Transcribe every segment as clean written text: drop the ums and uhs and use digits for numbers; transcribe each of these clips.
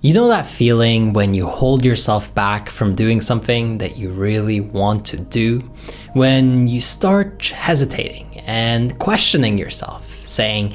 You know that feeling when you hold yourself back from doing something that you really want to do? When you start hesitating and questioning yourself, saying,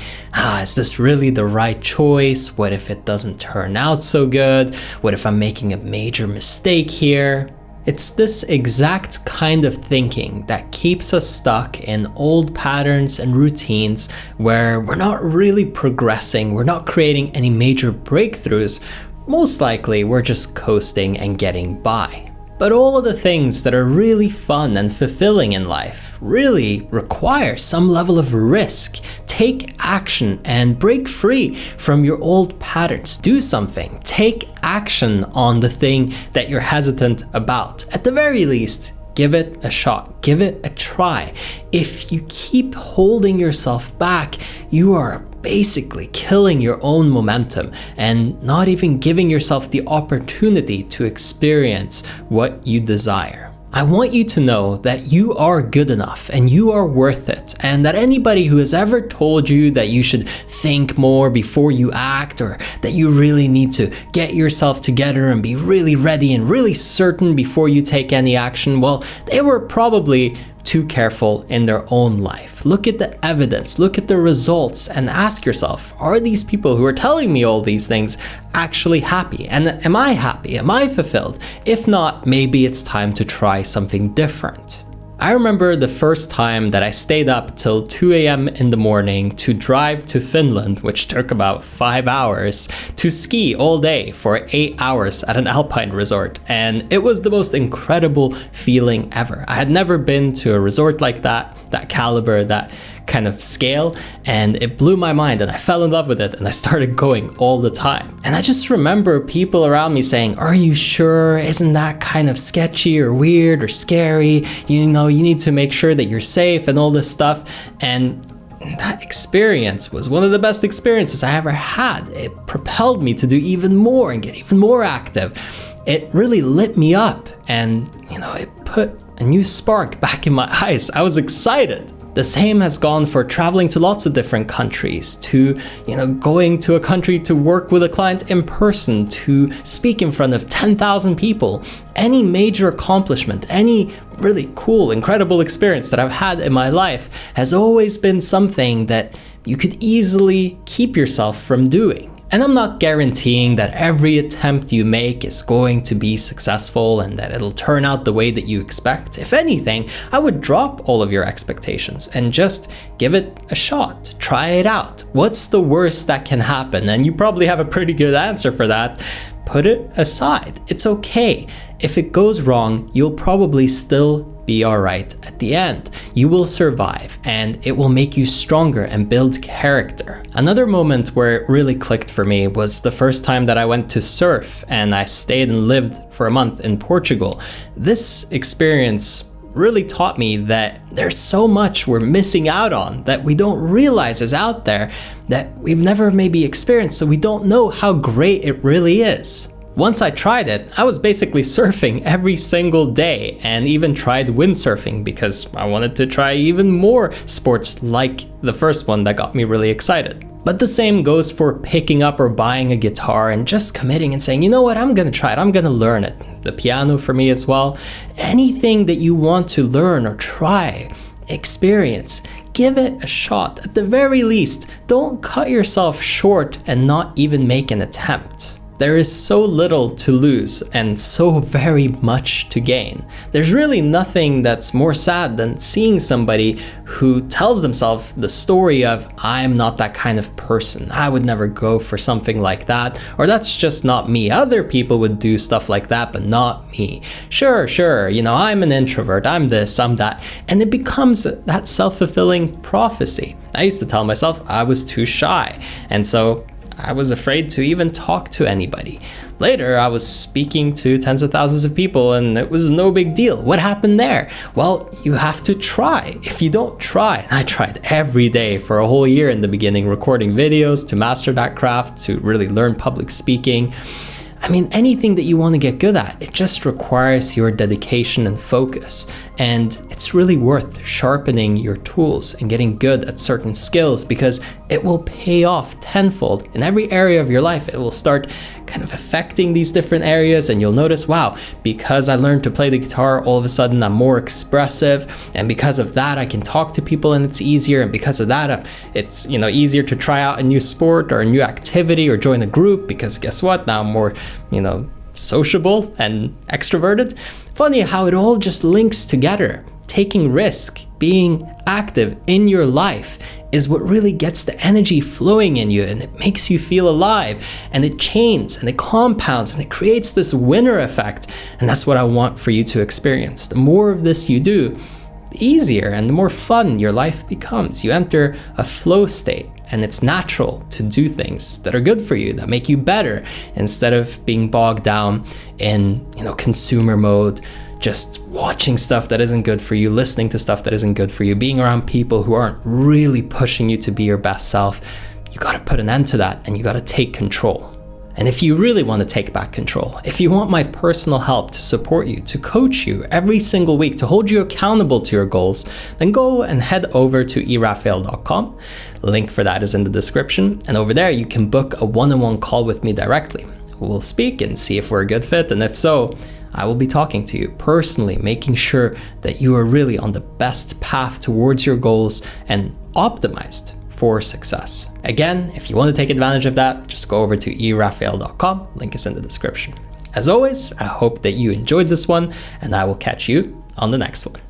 is this really the right choice? What if it doesn't turn out so good? What if I'm making a major mistake here? It's this exact kind of thinking that keeps us stuck in old patterns and routines where we're not really progressing, we're not creating any major breakthroughs. Most likely, we're just coasting and getting by. But all of the things that are really fun and fulfilling in life really require some level of risk. Take action and break free from your old patterns. Do something. Take action on the thing that you're hesitant about. At the very least, give it a shot. Give it a try. If you keep holding yourself back, you are basically killing your own momentum and not even giving yourself the opportunity to experience what you desire. I want you to know that you are good enough and you are worth it, and that anybody who has ever told you that you should think more before you act, or that you really need to get yourself together and be really ready and really certain before you take any action, well, they were probably too careful in their own life. Look at the evidence, look at the results, and ask yourself, are these people who are telling me all these things actually happy? And am I happy? Am I fulfilled? If not, maybe it's time to try something different. I remember the first time that I stayed up till 2 a.m. in the morning to drive to Finland, which took about 5 hours, to ski all day for 8 hours at an alpine resort. And it was the most incredible feeling ever. I had never been to a resort like that caliber, that kind of scale, and it blew my mind, and I fell in love with it, and I started going all the time. And I just remember people around me saying, are you sure? Isn't that kind of sketchy or weird or scary? You know, you need to make sure that you're safe and all this stuff. And that experience was one of the best experiences I ever had. It propelled me to do even more and get even more active. It really lit me up, and it put a new spark back in my eyes. I was excited. The same has gone for traveling to lots of different countries, to going to a country to work with a client in person, to speak in front of 10,000 people. Any major accomplishment, any really cool, incredible experience that I've had in my life has always been something that you could easily keep yourself from doing. And I'm not guaranteeing that every attempt you make is going to be successful and that it'll turn out the way that you expect. If anything, I would drop all of your expectations and just give it a shot. Try it out. What's the worst that can happen? And you probably have a pretty good answer for that. Put it aside. It's okay. If it goes wrong, you'll probably still be all right at the end. You will survive, and it will make you stronger and build character. Another moment where it really clicked for me was the first time that I went to surf, and I stayed and lived for a month in Portugal. This experience really taught me that there's so much we're missing out on that we don't realize is out there, that we've never maybe experienced, so we don't know how great it really is. Once I tried it, I was basically surfing every single day, and even tried windsurfing because I wanted to try even more sports like the first one that got me really excited. But the same goes for picking up or buying a guitar and just committing and saying, you know what, I'm gonna try it, I'm gonna learn it. The piano for me as well. Anything that you want to learn or try, experience, give it a shot. At the very least, don't cut yourself short and not even make an attempt. There is so little to lose and so very much to gain. There's really nothing that's more sad than seeing somebody who tells themselves the story of, I'm not that kind of person. I would never go for something like that. Or that's just not me. Other people would do stuff like that, but not me. Sure, I'm an introvert. I'm this, I'm that. And it becomes that self-fulfilling prophecy. I used to tell myself I was too shy. And so I was afraid to even talk to anybody. Later, I was speaking to tens of thousands of people and it was no big deal. What happened there? Well, you have to try. If you don't try, and I tried every day for a whole year in the beginning, recording videos to master that craft, to really learn public speaking. I mean, anything that you want to get good at, it just requires your dedication and focus. And it's really worth sharpening your tools and getting good at certain skills because it will pay off tenfold in every area of your life. It will start kind of affecting these different areas, and you'll notice, wow, because I learned to play the guitar, all of a sudden I'm more expressive, and because of that I can talk to people and it's easier, and because of that it's easier to try out a new sport or a new activity or join a group, because guess what, now I'm more sociable and extroverted. Funny how it all just links together. Taking risk, being active in your life is what really gets the energy flowing in you, and it makes you feel alive, and it chains and it compounds and it creates this winner effect. And that's what I want for you to experience. The more of this you do, the easier and the more fun your life becomes. You enter a flow state, and it's natural to do things that are good for you, that make you better, instead of being bogged down in consumer mode, just watching stuff that isn't good for you, listening to stuff that isn't good for you, being around people who aren't really pushing you to be your best self. You got to put an end to that, and you got to take control. And if you really want to take back control, if you want my personal help to support you, to coach you every single week, to hold you accountable to your goals, then go and head over to erafael.com. Link for that is in the description. And over there, you can book a one-on-one call with me directly. We'll speak and see if we're a good fit. And if so, I will be talking to you personally, making sure that you are really on the best path towards your goals and optimized for success. Again, if you want to take advantage of that, just go over to erafael.com. Link is in the description. As always, I hope that you enjoyed this one, and I will catch you on the next one.